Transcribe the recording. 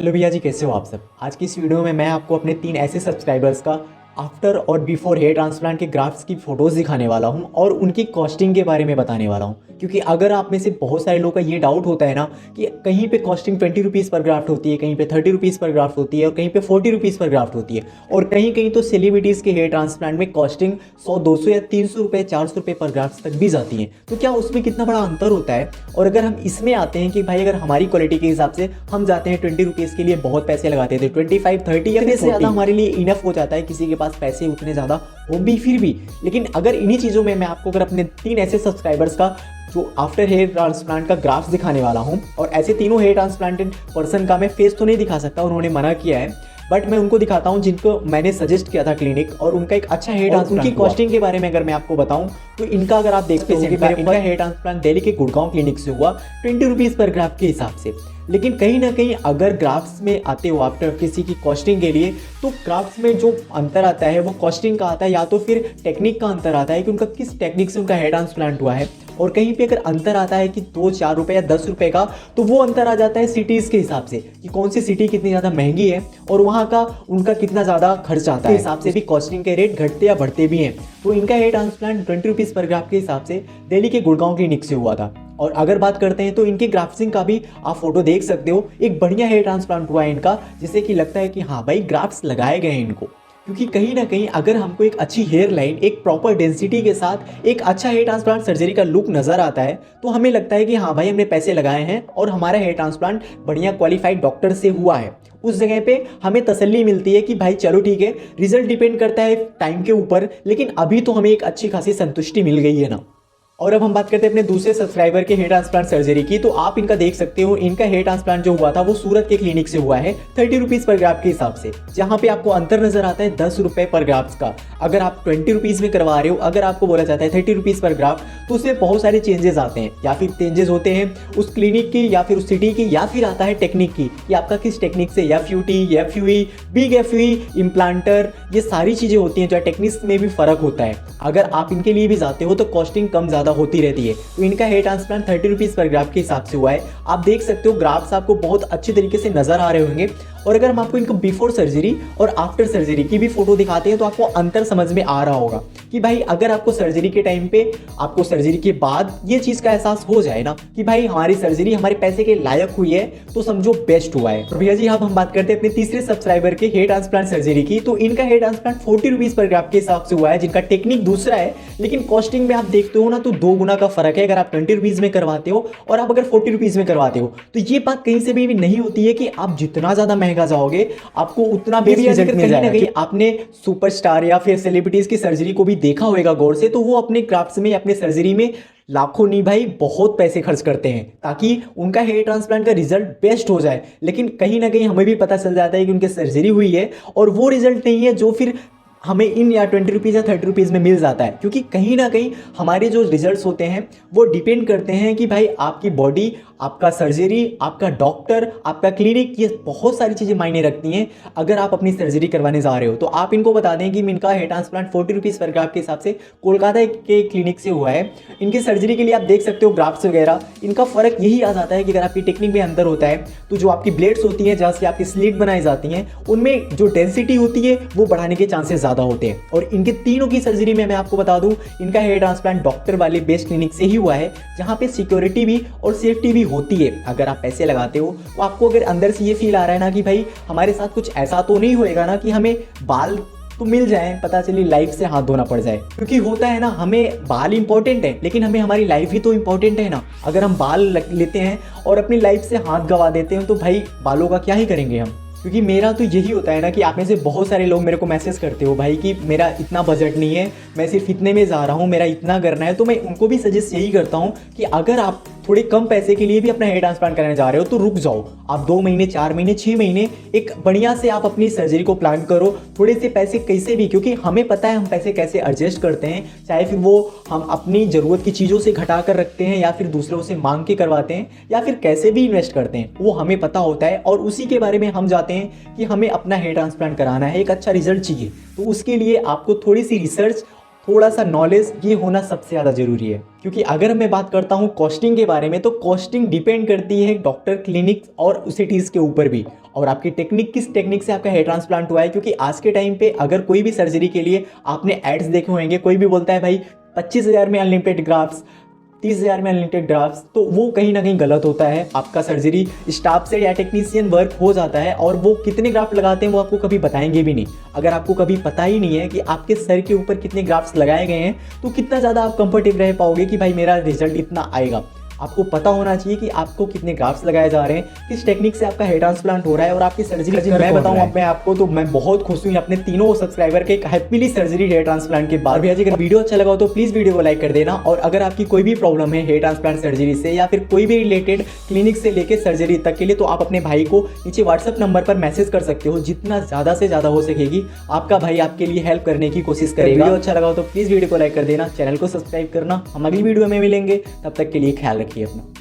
Hello भैया जी, कैसे हो आप सब। आज की इस वीडियो में मैं आपको अपने 3 ऐसे सब्सक्राइबर्स का आफ्टर और बिफोर हेयर ट्रांसप्लांट के ग्राफ्स की फ़ोटोज़ दिखाने वाला हूं और उनकी कॉस्टिंग के बारे में बताने वाला हूं। क्योंकि अगर आप में से बहुत सारे लोगों का ये डाउट होता है ना कि कहीं पे कॉस्टिंग 20 रुपीज़ पर ग्राफ्ट होती है, कहीं पे 30 रुपीज़ पर ग्राफ्ट होती है और कहीं पे 40 रुपीज़ पर ग्राफ्ट होती है, और कहीं कहीं तो सेलिब्रिटीज़ के हेयर ट्रांसप्लांट में कॉस्टिंग 100, 200 या 300 रुपये, 400 रुपये पर ग्राफ्ट तक भी जाती है। तो क्या उसमें कितना बड़ा अंतर होता है। और अगर हम इसमें आते हैं कि भाई अगर हमारी क्वालिटी के हिसाब से हम जाते हैं 20 रुपीज़ के लिए बहुत पैसे लगाते थे, 25, 30 या फिर से ज़्यादा हमारे लिए इनफ हो जाता है, किसी के पास पैसे उतने ज़्यादा हो भी फिर भी। लेकिन अगर इन्हीं चीज़ों में मैं आपको अगर अपने 3 ऐसे सब्सक्राइबर्स का जो आफ्टर हेयर ट्रांसप्लांट का ग्राफ्स दिखाने वाला हूं, और ऐसे तीनों हेयर ट्रांसप्लांटेड पर्सन का मैं फेस तो नहीं दिखा सकता, उन्होंने मना किया है, बट मैं उनको दिखाता हूं जिनको मैंने सजेस्ट किया था क्लिनिक, और उनका एक अच्छा हेयर ट्रांसप्लांट। उनकी कॉस्टिंग के बारे में अगर मैं आपको बताऊं तो इनका अगर आप देखते हो कि इनका हेयर ट्रांसप्लांट दिल्ली के गुड़गांव क्लिनिक से हुआ 20 रुपीज़ पर ग्राफ के हिसाब से। लेकिन कहीं ना कहीं अगर ग्राफ्स में आते हो आप किसी की कॉस्टिंग के लिए, तो ग्राफ्स में जो अंतर आता है वो कॉस्टिंग का आता है, या तो फिर टेक्निक का अंतर आता है कि उनका किस टेक्निक से उनका हेयर ट्रांसप्लांट हुआ है। और कहीं पे अगर अंतर आता है कि 2-4 रुपये या 10 रुपये का, तो वो अंतर आ जाता है सिटीज़ के हिसाब से कि कौन सी सिटी कितनी ज़्यादा महंगी है और वहाँ का उनका कितना ज़्यादा खर्च आता है, हिसाब से भी कॉस्टिंग के रेट घटते या बढ़ते भी हैं। तो इनका हेयर ट्रांसप्लांट 20 रुपीज़ पर ग्राफ के हिसाब से दिल्ली के गुड़गांव क्लिनिक से हुआ था। और अगर बात करते हैं तो इनके ग्राफ्टिंग का भी आप फोटो देख सकते हो, एक बढ़िया हेयर ट्रांसप्लांट हुआ है इनका, जिससे कि लगता है कि हाँ भाई ग्राफ्ट्स लगाए गए हैं इनको। क्योंकि कहीं ना कहीं अगर हमको एक अच्छी हेयर लाइन, एक प्रॉपर डेंसिटी के साथ एक अच्छा हेयर ट्रांसप्लांट सर्जरी का लुक नजर आता है, तो हमें लगता है कि हाँ भाई हमने पैसे लगाए हैं और हमारा हेयर ट्रांसप्लांट बढ़िया क्वालिफाइड डॉक्टर से हुआ है। उस जगह पे हमें तसल्ली मिलती है कि भाई चलो ठीक है, रिजल्ट डिपेंड करता है टाइम के ऊपर, लेकिन अभी तो हमें एक अच्छी खासी संतुष्टि मिल गई है ना। और अब हम बात करते हैं अपने दूसरे सब्सक्राइबर के हेयर ट्रांसप्लांट सर्जरी की। तो आप इनका देख सकते हो, इनका हेयर ट्रांसप्लांट जो हुआ था वो सूरत के क्लिनिक से हुआ है 30 रुपीज़ पर ग्राफ के हिसाब से, जहां पे आपको अंतर नजर आता है 10 रुपये पर ग्राफ्स का। अगर आप 20 रुपीज़ में करवा रहे हो, अगर आपको बोला जाता है 30 रुपीज़ पर ग्राफ, तो उसमें बहुत सारे चेंजेस आते हैं, या फिर चेंजेस होते हैं उस क्लिनिक की या फिर उस सिटी की, या फिर आता है टेक्निक की कि आपका किस टेक्निक से FUT, FUE, बिग FUE, इम्प्लांटर, ये सारी चीज़ें होती हैं जो टेक्निक्स में भी फ़र्क होता है। अगर आप इनके लिए भी जाते हो तो कॉस्टिंग कम ज़्यादा होती रहती है। तो इनका हेयर ट्रांसप्लांट 30 रुपीज़ पर ग्राफ के हिसाब से हुआ है। आप देख सकते हो ग्राफ्स आपको बहुत अच्छी तरीके से नजर आ रहे होंगे। और अगर हम आपको इनको बिफोर सर्जरी और आफ्टर सर्जरी की भी फोटो दिखाते हैं तो आपको अंतर समझ में आ रहा होगा कि भाई अगर आपको सर्जरी के टाइम पे, आपको सर्जरी के बाद ये चीज़ का एहसास हो जाए ना कि भाई हमारी सर्जरी हमारे पैसे के लायक हुई है, तो समझो बेस्ट हुआ है। भैया जी अब हम बात करते हैं अपने तीसरे सब्सक्राइबर के हेयर ट्रांसप्लांट सर्जरी की। तो इनका हेयर ट्रांसप्लांट 40 रुपीज़ पर ग्राफ के हिसाब से हुआ है, जिनका टेक्निक दूसरा है, लेकिन कॉस्टिंग में आप देखते हो ना तो 2 गुना का फर्क है। अगर आप 20 रुपीज़ में करवाते हो और आप अगर 40 रुपीज़ में करवाते हो, तो ये बात कहीं से भी नहीं होती है कि आप जितना ज़्यादा महंगा जाओगे आपको उतना बेस्ट रिजल्ट मिल जाएगा। कहीं आपने सुपरस्टार या फिर सेलिब्रिटीज की सर्जरी को भी देखा होगा गौर से, तो वो अपने क्राफ्ट्स में, अपने सर्जरी में लाखों नहीं भाई बहुत पैसे खर्च करते हैं ताकि उनका हेयर ट्रांसप्लांट का रिजल्ट बेस्ट हो जाए। लेकिन कहीं ना कहीं हमें भी पता चल जाता है कि उनकी सर्जरी हुई है और वो रिजल्ट नहीं है जो फिर हमें इन या 20 रुपीज़ या 30 रुपीज़ में मिल जाता है। क्योंकि कहीं ना कहीं हमारे जो रिजल्ट्स होते हैं वो डिपेंड करते हैं कि भाई आपकी बॉडी, आपका सर्जरी, आपका डॉक्टर, आपका क्लिनिक, ये बहुत सारी चीज़ें मायने रखती हैं। अगर आप अपनी सर्जरी करवाने जा रहे हो तो आप इनको बता दें कि इनका हेयर ट्रांसप्लांट 40 रुपीज़ पर ग्राफ के हिसाब से कोलकाता के क्लिनिक से हुआ है। इनकी सर्जरी के लिए आप देख सकते हो ग्राफ्स वगैरह, इनका फ़र्क यही आ जाता है कि अगर आपकी टेक्निक में अंतर होता है तो जो आपकी ब्लेड्स होती हैं, जहाँ से आपकी स्लिट बनाई जाती हैं, उनमें जो डेंसिटी होती है वो बढ़ाने के चांसेस ज़्यादा होते हैं। और इनके तीनों की सर्जरी में मैं आपको बता दूं, इनका हेयर ट्रांसप्लांट डॉक्टर वाले बेस्ट क्लिनिक से ही हुआ है, जहां पे सिक्योरिटी भी और सेफ्टी भी होती है। अगर आप पैसे लगाते हो तो आपको अगर अंदर से ये फील आ रहा है ना कि भाई हमारे साथ कुछ ऐसा तो नहीं होएगा ना कि हमें बाल तो मिल जाए, पता चली लाइफ से हाथ धोना पड़ जाए। क्योंकि होता है ना, हमें बाल इंपॉर्टेंट है लेकिन हमें हमारी लाइफ ही तो इंपॉर्टेंट है ना। अगर हम बाल लेते हैं और अपनी लाइफ से हाथ गंवा देते हैं तो भाई बालों का क्या ही करेंगे हम। क्योंकि मेरा तो यही होता है ना कि आप में से बहुत सारे लोग मेरे को मैसेज करते हो भाई कि मेरा इतना बजट नहीं है, मैं सिर्फ इतने में जा रहा हूँ, मेरा इतना करना है। तो मैं उनको भी सजेस्ट यही करता हूँ कि अगर आप थोड़े कम पैसे के लिए भी अपना हेयर ट्रांसप्लांट कराने जा रहे हो तो रुक जाओ। आप 2 महीने, 4 महीने, 6 महीने एक बढ़िया से आप अपनी सर्जरी को प्लान करो। थोड़े से पैसे कैसे भी, क्योंकि हमें पता है हम पैसे कैसे एडजस्ट करते हैं, चाहे फिर वो हम अपनी ज़रूरत की चीज़ों से घटा कर रखते हैं या फिर दूसरों से मांग के करवाते हैं या फिर कैसे भी इन्वेस्ट करते हैं, वो हमें पता होता है। और उसी के बारे में हम जाते हैं कि हमें अपना हेयर ट्रांसप्लांट कराना है, एक अच्छा रिजल्ट चाहिए, तो उसके लिए आपको थोड़ी सी रिसर्च, थोड़ा सा नॉलेज ये होना सबसे ज़्यादा ज़रूरी है। क्योंकि अगर मैं बात करता हूँ कॉस्टिंग के बारे में, तो कॉस्टिंग डिपेंड करती है डॉक्टर, क्लिनिक और सिटीज़ के ऊपर भी, और आपकी टेक्निक किस टेक्निक से आपका हेयर ट्रांसप्लांट हुआ है। क्योंकि आज के टाइम पे अगर कोई भी सर्जरी के लिए आपने एड्स देखे होंगे, कोई भी बोलता है भाई 25,000 में अनलिमिटेड ग्राफ्ट्स, 30,000 में अनलिमिटेड ड्राफ्ट्स, तो वो कहीं ना कहीं गलत होता है। आपका सर्जरी स्टाफ से या टेक्नीशियन वर्क हो जाता है, और वो कितने ग्राफ्ट लगाते हैं वो आपको कभी बताएंगे भी नहीं। अगर आपको कभी पता ही नहीं है कि आपके सर के ऊपर कितने ग्राफ्ट्स लगाए गए हैं, तो कितना ज़्यादा आप कंफर्टेबल रह पाओगे कि भाई मेरा रिजल्ट इतना आएगा। आपको पता होना चाहिए कि आपको कितने ग्राफ्ट्स लगाए जा रहे हैं, किस टेक्निक से आपका हेयर ट्रांसप्लांट हो रहा है, और आपकी सर्जरी मैं बताऊं अब मैं आपको, तो मैं बहुत खुश हूँ अपने तीनों सब्सक्राइबर के हैप्पीली सर्जरी हेयर ट्रांसप्लांट के बाद। भैया जी अगर वीडियो अच्छा लगा हो तो प्लीज़ वीडियो को लाइक कर देना, और अगर आपकी कोई भी प्रॉब्लम है हेयर ट्रांसप्लांट सर्जरी से या फिर कोई भी रिलेटेड क्लिनिक से लेकर सर्जरी तक के लिए, तो आप अपने भाई को नीचे व्हाट्सअप नंबर पर मैसेज कर सकते हो। जितना ज़्यादा से ज़्यादा हो सकेगी आपका भाई आपके लिए हेल्प करने की कोशिश करेगा। वीडियो अच्छा लगा हो तो प्लीज़ वीडियो को लाइक कर देना, चैनल को सब्सक्राइब करना। हम अगली वीडियो में मिलेंगे, तब तक के लिए ख्याल रखिए अपना।